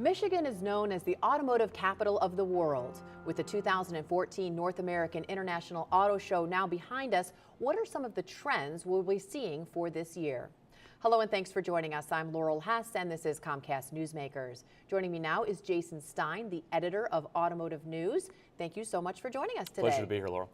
Michigan is known as the automotive capital of the world. With the 2014 North American International Auto Show now behind us, what are some of the trends we'll be seeing for this year? Hello and thanks for joining us. I'm Laurel Hess and this is Comcast Newsmakers. Joining me now is Jason Stein, the editor of Automotive News. Thank you so much for joining us today. Pleasure to be here, Laurel.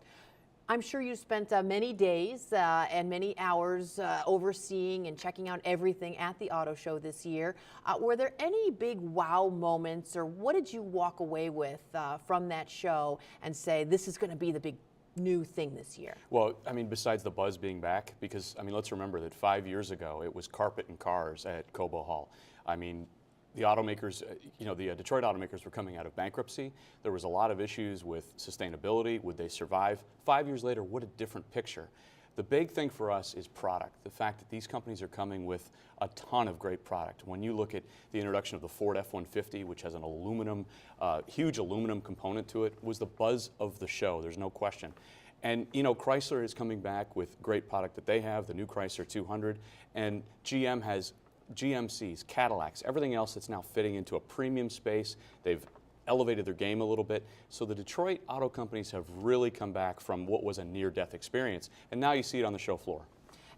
I'm sure you spent many days and many hours overseeing and checking out everything at the auto show this year. Were there any big wow moments, or what did you walk away with from that show and say, this is going to be the big new thing this year? Well, I mean, besides the buzz being back, because, I mean, let's remember that 5 years ago, it was carpet and cars at Cobo Hall. I mean, the automakers, the Detroit automakers were coming out of bankruptcy. There was a lot of issues with sustainability. Would they survive? 5 years later, what a different picture. The big thing for us is product. The fact that these companies are coming with a ton of great product. When you look at the introduction of the Ford F-150, which has an aluminum, huge aluminum component to it, was the buzz of the show. There's no question. And, Chrysler is coming back with great product that they have, the new Chrysler 200, and GM has GMCs, Cadillacs, everything else that's now fitting into a premium space. They've elevated their game a little bit. So the Detroit auto companies have really come back from what was a near-death experience, and now you see it on the show floor.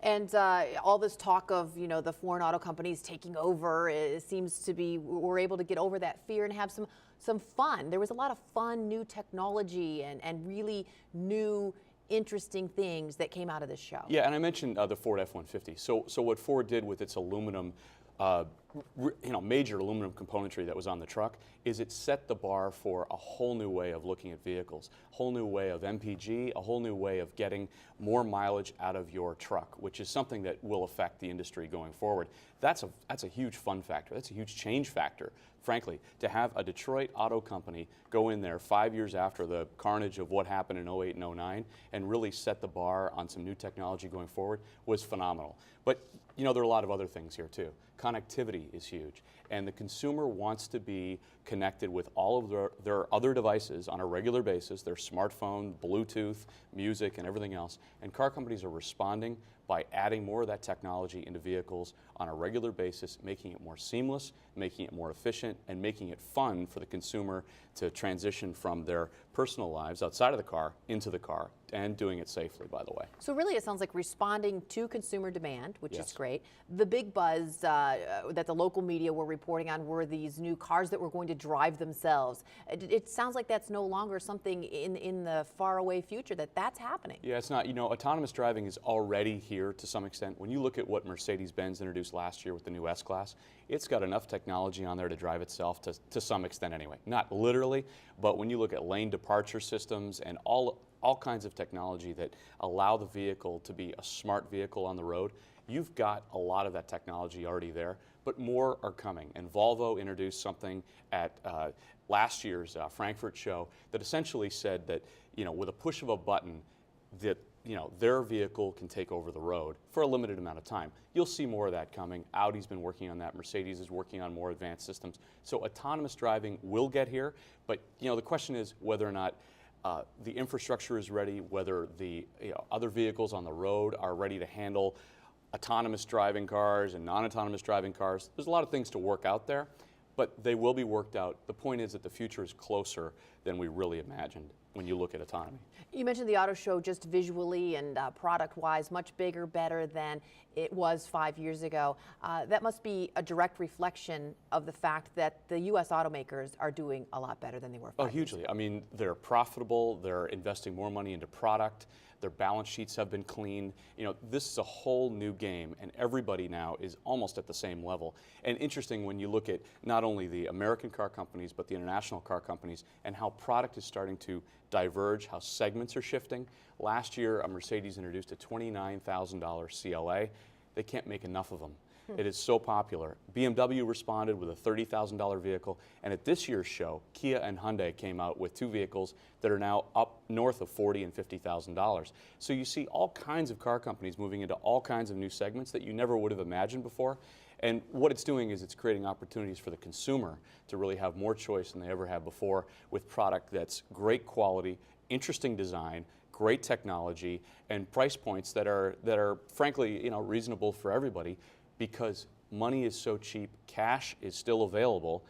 And all this talk of, the foreign auto companies taking over, it seems to be we're able to get over that fear and have some fun. There was a lot of fun, new technology and really new interesting things that came out of this show. Yeah, and I mentioned the Ford F-150. So what Ford did with its aluminum, major aluminum componentry that was on the truck, is it set the bar for a whole new way of looking at vehicles, a whole new way of MPG, a whole new way of getting more mileage out of your truck, which is something that will affect the industry going forward. That's a huge fun factor. That's a huge change factor, frankly. To have a Detroit auto company go in there 5 years after the carnage of what happened in 08 and 09 and really set the bar on some new technology going forward was phenomenal. But there are a lot of other things here too. Connectivity is huge, and the consumer wants to be connected with all of their other devices on a regular basis, their smartphone, Bluetooth, music, and everything else. And car companies are responding by adding more of that technology into vehicles on a regular basis, making it more seamless, making it more efficient, and making it fun for the consumer to transition from their personal lives outside of the car into the car, and doing it safely, by the way. So really it sounds like responding to consumer demand, which Yes. is great. The big buzz that the local media were reporting on were these new cars that were going to drive themselves. It sounds like that's no longer something in the faraway future that's happening. Yeah, it's not. Autonomous driving is already here to some extent. When you look at what Mercedes-Benz introduced last year with the new S-Class, it's got enough technology on there to drive itself to some extent anyway. Not literally, but when you look at lane departure systems and all kinds of technology that allow the vehicle to be a smart vehicle on the road, you've got a lot of that technology already there, but more are coming. And Volvo introduced something at last year's Frankfurt show that essentially said that, with a push of a button, that their vehicle can take over the road for a limited amount of time. You'll see more of that coming. Audi's been working on that. Mercedes is working on more advanced systems. So autonomous driving will get here, but the question is whether or not the infrastructure is ready, whether the other vehicles on the road are ready to handle autonomous driving cars and non-autonomous driving cars. There's a lot of things to work out there, but they will be worked out. The point is that the future is closer than we really imagined when you look at autonomy. You mentioned the auto show just visually and product-wise, much bigger, better than it was 5 years ago. That must be a direct reflection of the fact that the U.S. automakers are doing a lot better than they were 5 years ago. Hugely. I mean, they're profitable. They're investing more money into product. Their balance sheets have been cleaned. This is a whole new game, and everybody now is almost at the same level. And interesting when you look at not only the American car companies, but the international car companies, and how product is starting to diverge, how segments are shifting. Last year, a Mercedes introduced a $29,000 CLA. They can't make enough of them. It is so popular. BMW responded with a $30,000 vehicle, and at this year's show, Kia and Hyundai came out with two vehicles that are now up north of $40,000 and $50,000. So you see all kinds of car companies moving into all kinds of new segments that you never would have imagined before. And what it's doing is it's creating opportunities for the consumer to really have more choice than they ever have before, with product that's great quality, interesting design, great technology, and price points that are frankly, reasonable for everybody, because money is so cheap, cash is still available.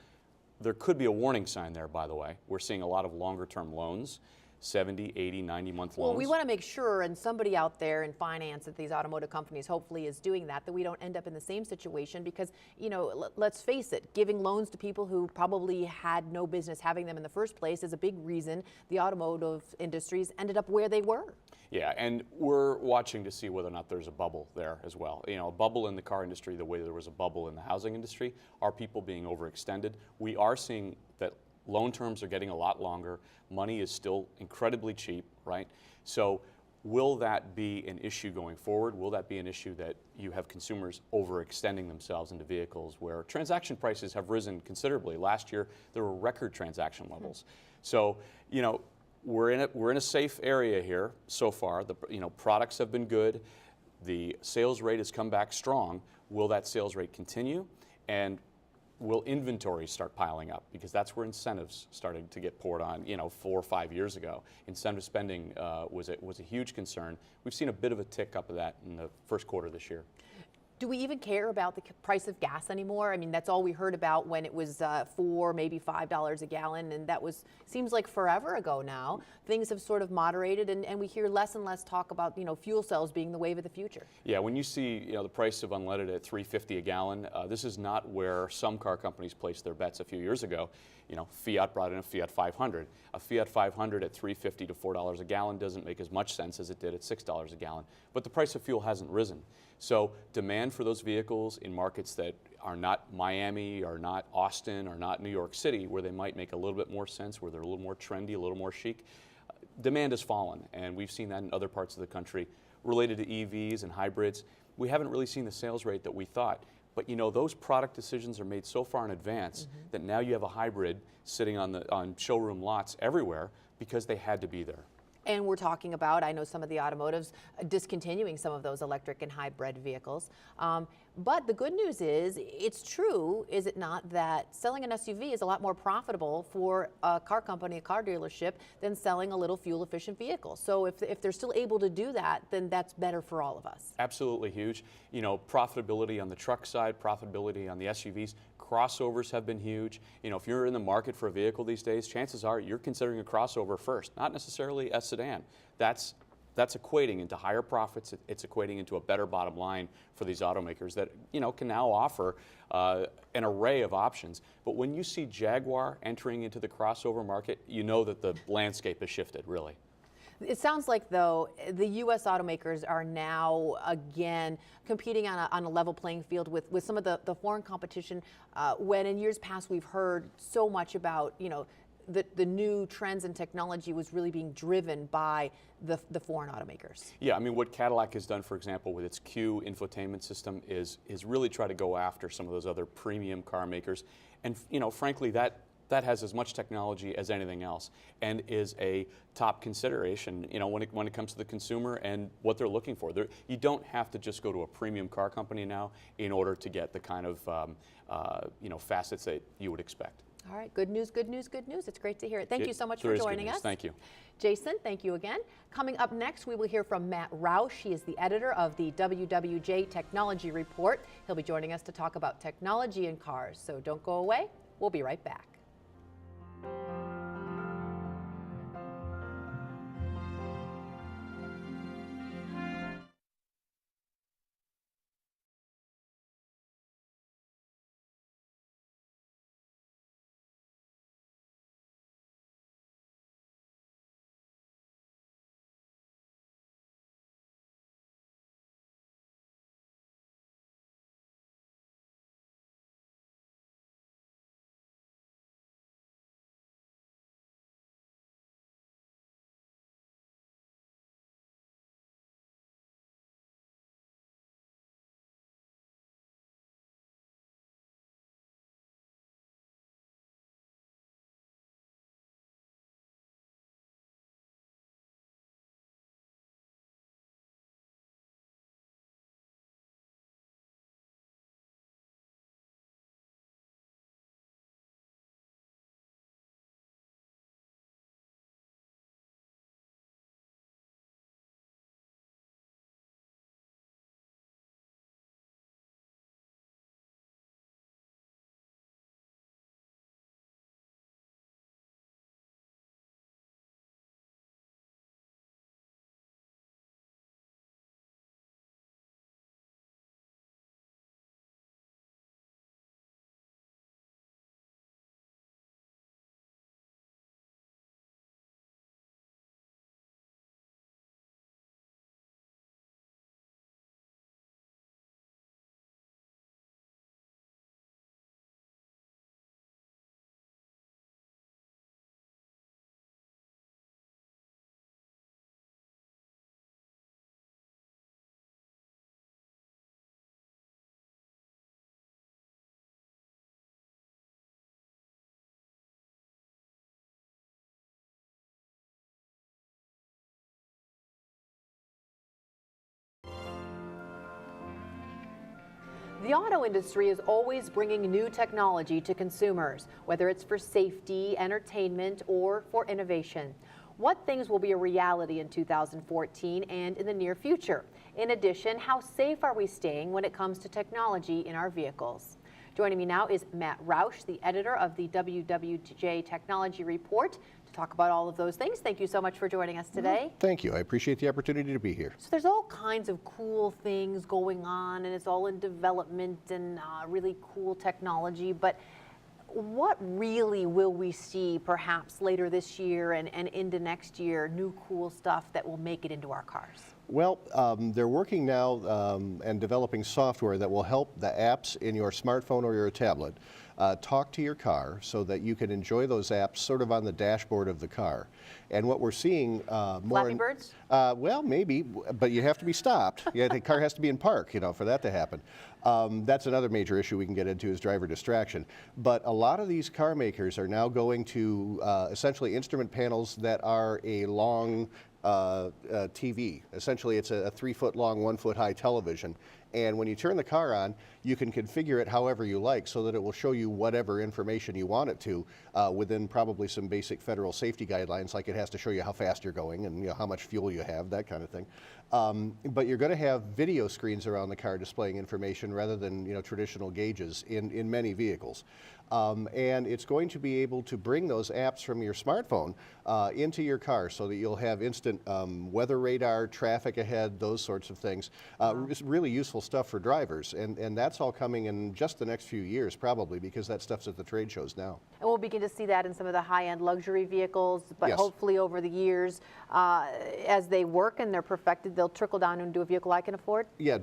there could be a warning sign there, by the way. We're seeing a lot of longer-term loans, 70, 80, 90-month loans. Well, we want to make sure, and somebody out there in finance at these automotive companies hopefully is doing that we don't end up in the same situation because, you know, let's face it, giving loans to people who probably had no business having them in the first place is a big reason the automotive industries ended up where they were. Yeah, and we're watching to see whether or not there's a bubble there as well. You know, a bubble in the car industry the way there was a bubble in the housing industry. Are people being overextended? We are seeing that loan terms are getting a lot longer. Money is still incredibly cheap, right? So will that be an issue going forward? Will that be an issue that you have consumers overextending themselves into vehicles where transaction prices have risen considerably? Last year, there were record transaction levels. So, you know, we're in a safe area here so far. The products have been good. The sales rate has come back strong. Will that sales rate continue? And will inventory start piling up? Because that's where incentives started to get poured on, 4 or 5 years ago. Incentive spending was a huge concern. We've seen a bit of a tick up of that in the first quarter this year. Do we even care about the price of gas anymore? I mean, that's all we heard about when it was $4, maybe $5 a gallon, and that seems like forever ago now. Things have sort of moderated, and we hear less and less talk about, fuel cells being the wave of the future. Yeah, when you see, the price of unleaded at $3.50 a gallon, this is not where some car companies placed their bets a few years ago. Fiat brought in a Fiat 500. A Fiat 500 at $3.50 to $4 a gallon doesn't make as much sense as it did at $6 a gallon. But the price of fuel hasn't risen. So demand for those vehicles in markets that are not Miami, or not Austin, or not New York City, where they might make a little bit more sense, where they're a little more trendy, a little more chic, demand has fallen. And we've seen that in other parts of the country related to EVs and hybrids. We haven't really seen the sales rate that we thought. But those product decisions are made so far in advance that now you have a hybrid sitting on showroom lots everywhere because they had to be there. And we're talking about, I know some of the automotives discontinuing some of those electric and hybrid vehicles. But the good news is, it's true, is it not, that selling an SUV is a lot more profitable for a car company, a car dealership, than selling a little fuel-efficient vehicle. So if they're still able to do that, then that's better for all of us. Absolutely huge. Profitability on the truck side, profitability on the SUVs. Crossovers have been huge. If you're in the market for a vehicle these days, chances are you're considering a crossover first, not necessarily a sedan. That's equating into higher profits. It's equating into a better bottom line for these automakers that can now offer an array of options. But when you see Jaguar entering into the crossover market, you know that the landscape has shifted, really. It sounds like, though, the U.S. automakers are now, again, competing on a level playing field with some of the foreign competition, when in years past we've heard so much about, the new trends and technology was really being driven by the foreign automakers. Yeah, I mean, what Cadillac has done, for example, with its Q infotainment system is really try to go after some of those other premium car makers. And, frankly, that has as much technology as anything else and is a top consideration, when it comes to the consumer and what they're looking for. You don't have to just go to a premium car company now in order to get the kind of, facets that you would expect. All right, good news, good news, good news. It's great to hear it. Thank you so much for joining us. Thank you. Jason, thank you again. Coming up next, we will hear from Matt Roush. He is the editor of the WWJ Technology Report. He'll be joining us to talk about technology in cars. So don't go away. We'll be right back. The auto industry is always bringing new technology to consumers, whether it's for safety, entertainment, or for innovation. What things will be a reality in 2014 and in the near future? In addition, how safe are we staying when it comes to technology in our vehicles? Joining me now is Matt Roush, the editor of the WWJ Technology Report, to talk about all of those things. Thank you so much for joining us today. Thank you. I appreciate the opportunity to be here. So there's all kinds of cool things going on, and it's all in development and really cool technology. But what really will we see perhaps later this year and into next year, new cool stuff that will make it into our cars? Well, they're working now and developing software that will help the apps in your smartphone or your tablet talk to your car so that you can enjoy those apps sort of on the dashboard of the car. And what we're seeing more... Flappy Birds? Well, maybe, but you have to be stopped. Yeah, the car has to be in park, for that to happen. That's another major issue we can get into is driver distraction. But a lot of these car makers are now going to essentially instrument panels that are a long TV. Essentially, it's a 3-foot long, 1-foot high television. And when you turn the car on, you can configure it however you like so that it will show you whatever information you want it to within probably some basic federal safety guidelines, like it has to show you how fast you're going and how much fuel you have, that kind of thing. But you're going to have video screens around the car displaying information rather than traditional gauges in many vehicles. And it's going to be able to bring those apps from your smartphone into your car so that you'll have instant weather radar, traffic ahead, those sorts of things. It's really useful stuff for drivers, and that's all coming in just the next few years probably, because that stuff's at the trade shows now. And we'll begin to see that in some of the high-end luxury vehicles, but Yes. hopefully over the years, as they work and they're perfected, they'll trickle down into a vehicle I can afford? Yeah,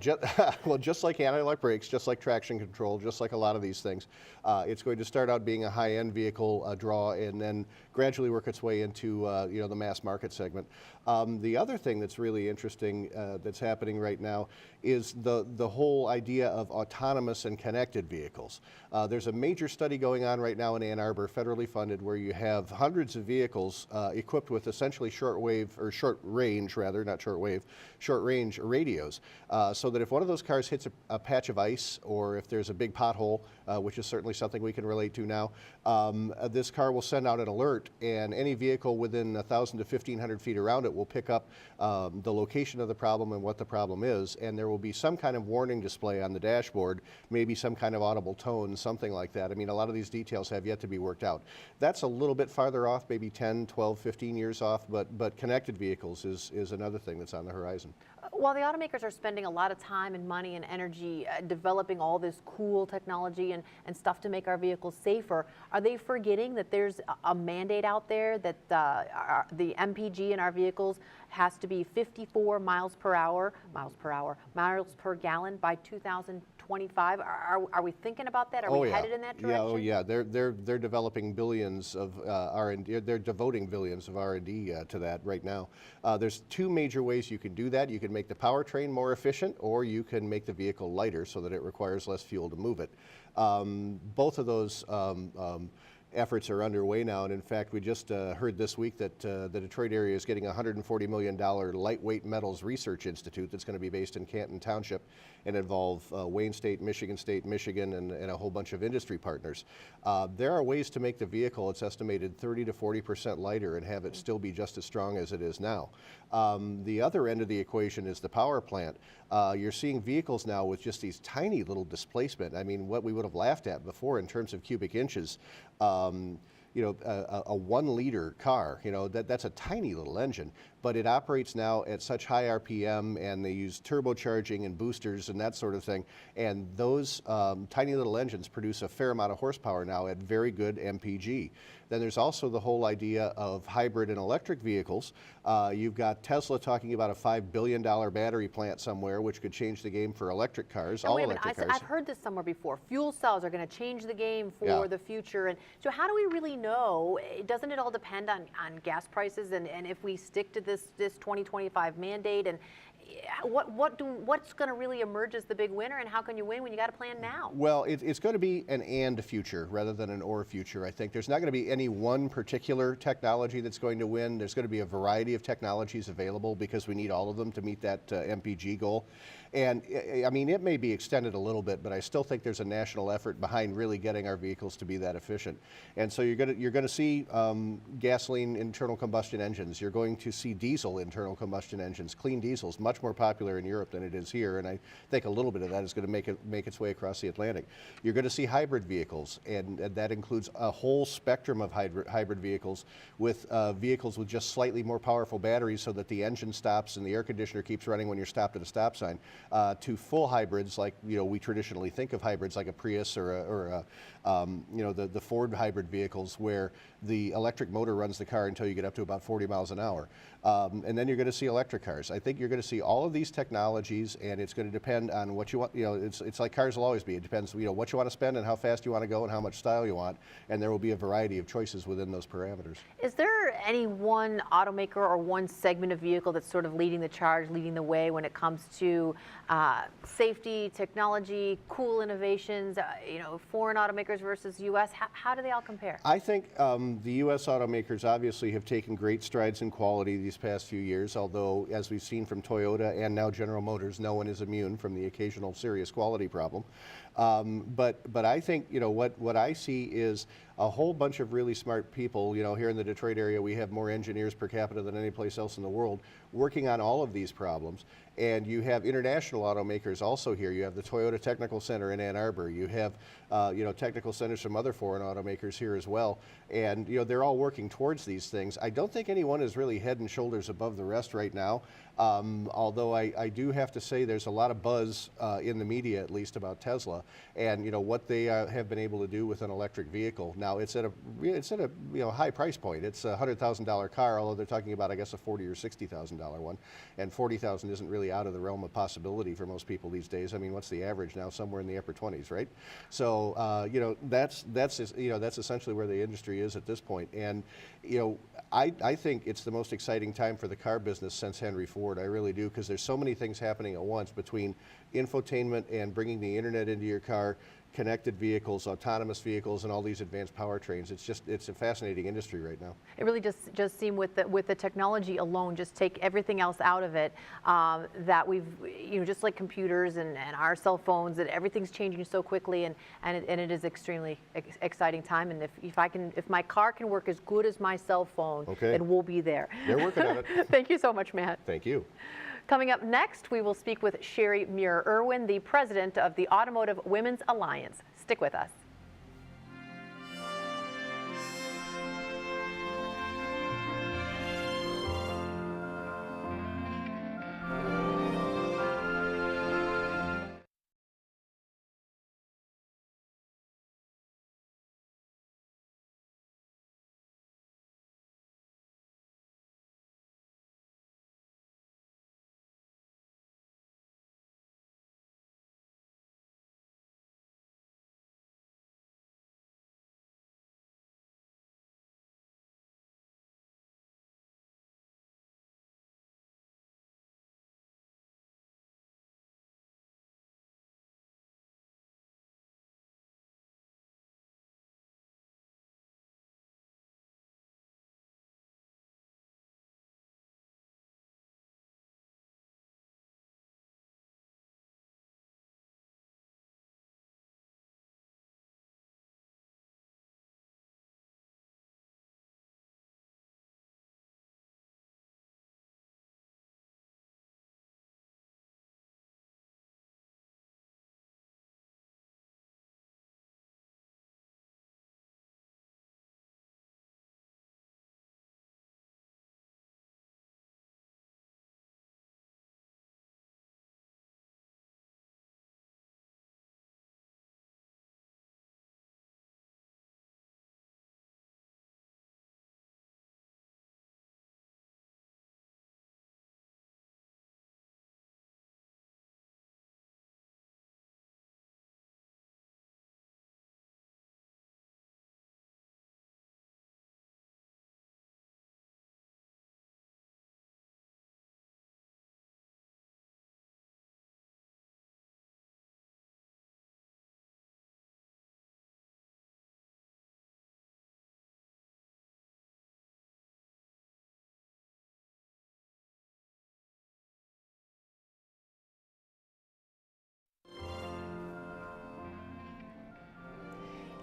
well, just like anti-lock brakes, just like traction control, just like a lot of these things, it's going to start out being a high-end vehicle draw and then gradually work its way into the mass market segment. The other thing that's really interesting that's happening right now is the whole idea of autonomous and connected vehicles. There's a major study going on right now in Ann Arbor, federally funded, where you have hundreds of vehicles equipped with essentially short-range radios, so that if one of those cars hits a patch of ice or if there's a big pothole, which is certainly something we can relate to now, this car will send out an alert, and any vehicle within 1,000 to 1,500 feet around it will pick up the location of the problem and what the problem is, and there will be some kind of warning display on the dashboard, maybe some kind of audible tone, something like that. I mean, a lot of these details have yet to be worked out. That's a little bit farther off, maybe 10, 12, 15 years off, but connected vehicles is another thing that's on the horizon. While the automakers are spending a lot of time and money and energy developing all this cool technology and stuff to make our vehicles safer, are they forgetting that there's a mandate out there that the MPG in our vehicles has to be 54 miles per gallon by 2025? Are we thinking about that? Are we headed in that direction? Yeah, oh yeah. They're developing billions of R&D. They're devoting billions of R&D to that right now. There's two major ways you can do that. You can make the powertrain more efficient, or you can make the vehicle lighter so that it requires less fuel to move it. Both of those efforts are underway now, and in fact, we just heard this week that the Detroit area is getting a $140 million lightweight metals research institute that's going to be based in Canton Township and involve Wayne State, Michigan, and a whole bunch of industry partners. There are ways to make the vehicle, it's estimated, 30 to 40% lighter and have it still be just as strong as it is now. The other end of the equation is the power plant. You're seeing vehicles now with just these tiny little displacement. I mean, what we would have laughed at before in terms of cubic inches. A 1-liter car, that's a tiny little engine, but it operates now at such high RPM, and they use turbocharging and boosters and that sort of thing. And those tiny little engines produce a fair amount of horsepower now at very good MPG. Then there's also the whole idea of hybrid and electric vehicles. You've got Tesla talking about a $5 billion battery plant somewhere, which could change the game for electric cars, all electric cars. I've heard this somewhere before. Fuel cells are going to change the game for the future. And so how do we really know? Doesn't it all depend on gas prices? And if we stick to this this 2025 mandate, and what's going to really emerge as the big winner, and how can you win when you got to plan now? Well, it's going to be an and future rather than an or future. I think there's not going to be any one particular technology that's going to win. There's going to be a variety of technologies available because we need all of them to meet that MPG goal. And I mean, it may be extended a little bit, but I still think there's a national effort behind really getting our vehicles to be that efficient. And so you're going to see gasoline internal combustion engines. You're going to see diesel internal combustion engines, clean diesels, much more popular in Europe than it is here. And I think a little bit of that is going to make its way across the Atlantic. You're going to see hybrid vehicles, and that includes a whole spectrum of hybrid vehicles with vehicles with just slightly more powerful batteries so that the engine stops and the air conditioner keeps running when you're stopped at a stop sign. To full hybrids, like we traditionally think of hybrids, like a Prius or the Ford hybrid vehicles, where the electric motor runs the car until you get up to about 40 miles an hour. And then you're going to see electric cars. I think you're going to see all of these technologies, and it's going to depend on what you want. It's like cars will always be. It depends, what you want to spend and how fast you want to go and how much style you want. And there will be a variety of choices within those parameters. Is there any one automaker or one segment of vehicle that's sort of leading the charge, leading the way when it comes to safety, technology, cool innovations, foreign automakers versus U.S.? How do they all compare? I think the U.S. automakers obviously have taken great strides in quality these past few years, although, as we've seen from Toyota and now General Motors, no one is immune from the occasional serious quality problem. But I think, what I see is a whole bunch of really smart people. Here in the Detroit area, we have more engineers per capita than any place else in the world working on all of these problems. And you have international automakers also here. You have the Toyota Technical Center in Ann Arbor. You have, technical centers from other foreign automakers here as well. And, they're all working towards these things. I don't think anyone is really head and shoulders above the rest right now. Although I do have to say there's a lot of buzz in the media, at least, about Tesla and what they have been able to do with an electric vehicle. Now it's at a high price point. It's a $100,000 car, although they're talking about, I guess, a $40,000 or $60,000 one, and $40,000 isn't really out of the realm of possibility for most people these days. I mean, what's the average now? Somewhere in the upper 20s, right? So that's essentially where the industry is at this point. And I think it's the most exciting time for the car business since Henry Ford. I really do, because there's so many things happening at once between infotainment and bringing the internet into your car, connected vehicles, autonomous vehicles, and all these advanced powertrains. It's a fascinating industry right now. It really just seemed with the technology alone, just take everything else out of it, that we've, just like computers and our cell phones, that everything's changing so quickly, and it is extremely exciting time. And if my car can work as good as my cell phone, okay, then we'll be there. They're working on it. Thank you so much, Matt. Thank you. Coming up next, we will speak with Sherry Muir-Irwin, the president of the Automotive Women's Alliance. Stick with us.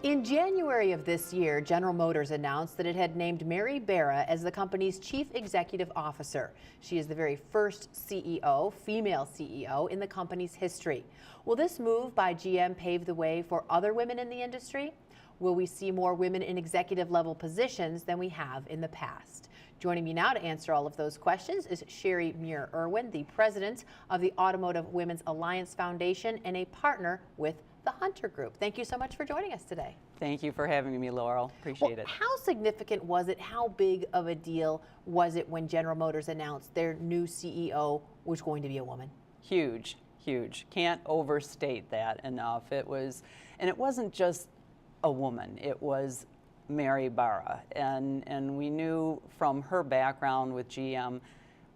In January of this year, General Motors announced that it had named Mary Barra as the company's chief executive officer. She is the very first CEO, female CEO, in the company's history. Will this move by GM pave the way for other women in the industry? Will we see more women in executive level positions than we have in the past? Joining me now to answer all of those questions is Sherry Muir-Irwin, the president of the Automotive Women's Alliance Foundation and a partner with the Hunter Group. Thank you so much for joining us today. Thank you for having me, Laurel. Appreciate it. How significant was it? How big of a deal was it when General Motors announced their new CEO was going to be a woman? Huge, huge. Can't overstate that enough. It wasn't just a woman. It was Mary Barra, and we knew from her background with GM,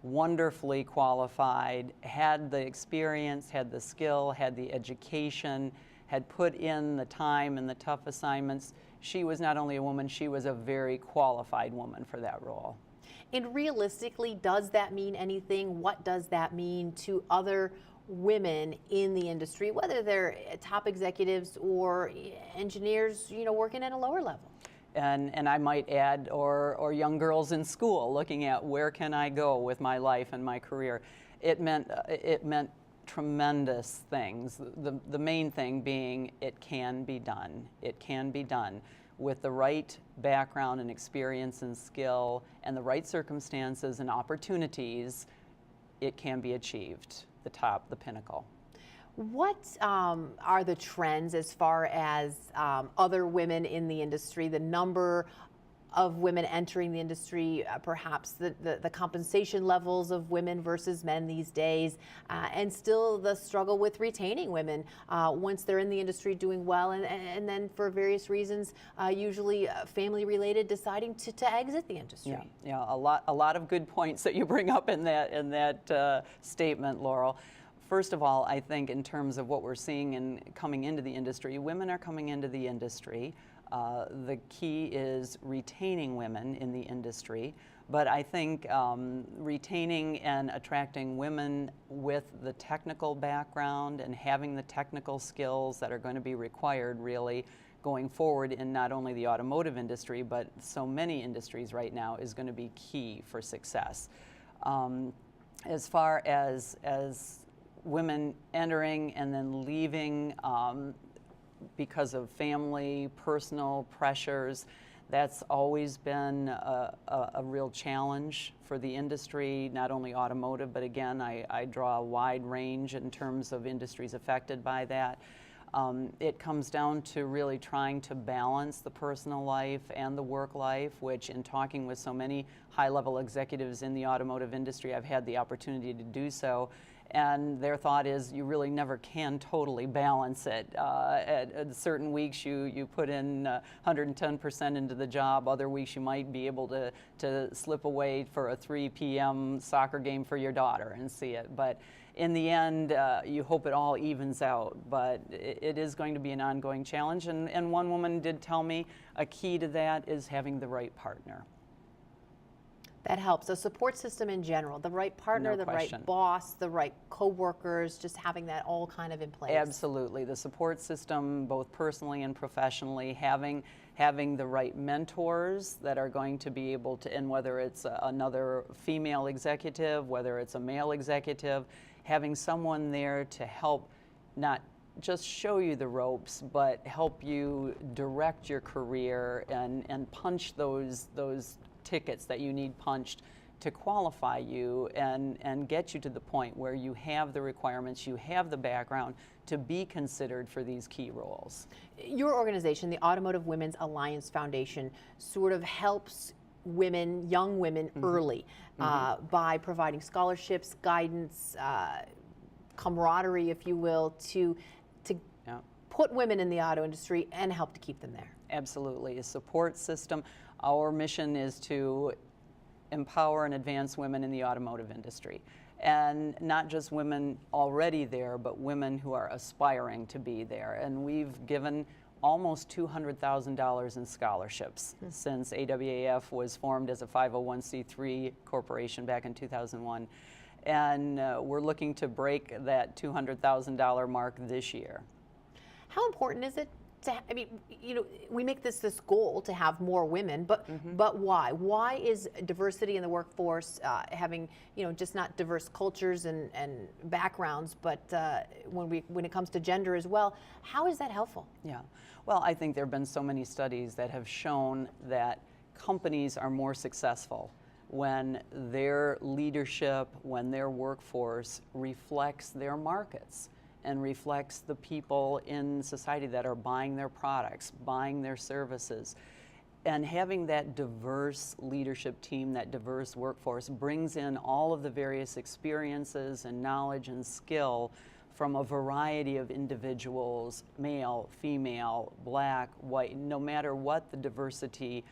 wonderfully qualified, had the experience, had the skill, had the education, had put in the time and the tough assignments. She was not only a woman, she was a very qualified woman for that role. And realistically, does that mean anything? What does that mean to other women in the industry, whether they're top executives or engineers, working at a lower level? And I might add, or young girls in school looking at where can I go with my life and my career. It meant tremendous things. The main thing being it can be done. It can be done with the right background and experience and skill and the right circumstances and opportunities. It can be achieved, the top, the pinnacle. What are the trends as far as other women in the industry, the number of women entering the industry, perhaps the compensation levels of women versus men these days, and still the struggle with retaining women once they're in the industry doing well, and then for various reasons, usually family related, deciding to exit the industry? Yeah, a lot of good points that you bring up in that statement, Laurel. First of all, I think in terms of what we're seeing in coming into the industry, women are coming into the industry. The key is retaining women in the industry, but I think retaining and attracting women with the technical background and having the technical skills that are going to be required really going forward in not only the automotive industry, but so many industries right now is going to be key for success. As far as women entering and then leaving because of family, personal pressures, that's always been a real challenge for the industry, not only automotive, but again, I draw a wide range in terms of industries affected by that. It comes down to really trying to balance the personal life and the work life, which in talking with so many high-level executives in the automotive industry, I've had the opportunity to do so. And their thought is you really never can totally balance it. At certain weeks you put in 110% into the job. Other weeks you might be able to slip away for a 3 p.m. soccer game for your daughter and see it. But in the end, you hope it all evens out. But it is going to be an ongoing challenge. And one woman did tell me a key to that is having the right partner. That helps. A support system in general, the right partner, the right boss, the right co-workers, just having that all kind of in place. Absolutely. The support system, both personally and professionally, having the right mentors that are going to be able to, and whether it's another female executive, whether it's a male executive, having someone there to help not just show you the ropes, but help you direct your career and punch those tickets that you need punched to qualify you and get you to the point where you have the requirements, you have the background to be considered for these key roles. Your organization, the Automotive Women's Alliance Foundation, sort of helps women, young women, early by providing scholarships, guidance, camaraderie, if you will, to put women in the auto industry and help to keep them there. Absolutely. A support system. Our mission is to empower and advance women in the automotive industry. And not just women already there, but women who are aspiring to be there. And we've given almost $200,000 in scholarships since AWAF was formed as a 501c3 corporation back in 2001. And we're looking to break that $200,000 mark this year. How important is it I mean, you know, we make this goal to have more women, but why? Why is diversity in the workforce, having, you know, just not diverse cultures and backgrounds, but when it comes to gender as well, how is that helpful? Yeah, well, I think there have been so many studies that have shown that companies are more successful when their leadership, when their workforce reflects their markets and reflects the people in society that are buying their products, buying their services. And having that diverse leadership team, that diverse workforce, brings in all of the various experiences and knowledge and skill from a variety of individuals, male, female, black, white, no matter what the diversity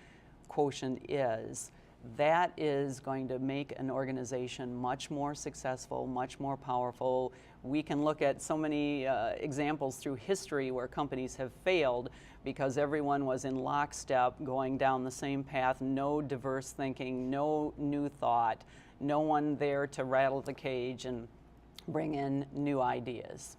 quotient is. That is going to make an organization much more successful, much more powerful. We can look at so many examples through history where companies have failed because everyone was in lockstep going down the same path, no diverse thinking, no new thought, no one there to rattle the cage and bring in new ideas.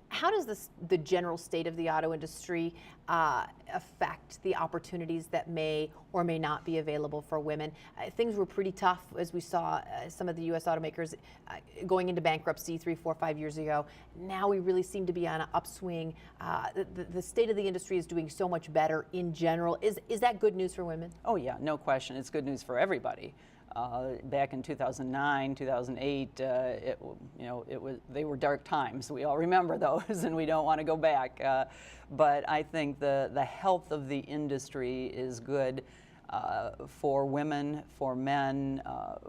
How does the general state of the auto industry affect the opportunities that may or may not be available for women? Things were pretty tough, as we saw some of the U.S. automakers going into bankruptcy 3, 4, 5 years ago. Now we really seem to be on an upswing. The state of the industry is doing so much better in general. Is that good news for women? Oh yeah, no question. It's good news for everybody. Back in 2009, 2008, they were dark times. We all remember those, and we don't want to go back. But I think the health of the industry is good for women, for men,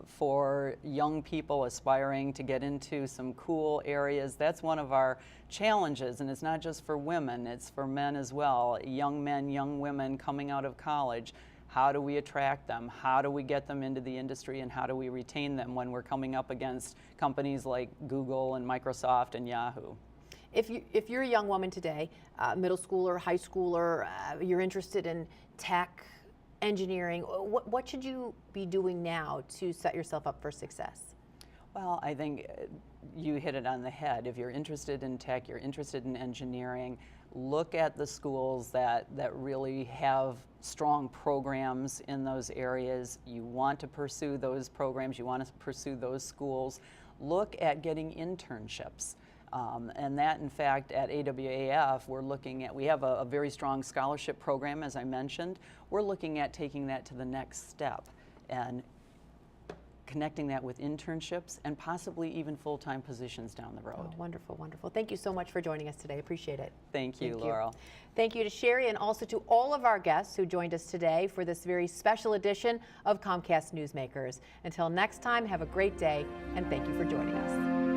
for young people aspiring to get into some cool areas. That's one of our challenges, and it's not just for women, it's for men as well. Young men, young women coming out of college. How do we attract them? How do we get them into the industry, and how do we retain them when we're coming up against companies like Google and Microsoft and Yahoo? If you're a young woman today, middle schooler, high schooler, you're interested in tech, engineering, what should you be doing now to set yourself up for success? Well, I think you hit it on the head. If you're interested in tech, you're interested in engineering, look at the schools that really have strong programs in those areas. You want to pursue those programs, you want to pursue those schools. Look at getting internships. And that, in fact, at AWAF, we have a very strong scholarship program, as I mentioned. We're looking at taking that to the next step and connecting that with internships and possibly even full-time positions down the road. Oh, wonderful, wonderful. Thank you so much for joining us today. Appreciate it. Thank you, Laurel. Thank you to Sherry and also to all of our guests who joined us today for this very special edition of Comcast Newsmakers. Until next time, have a great day, and thank you for joining us.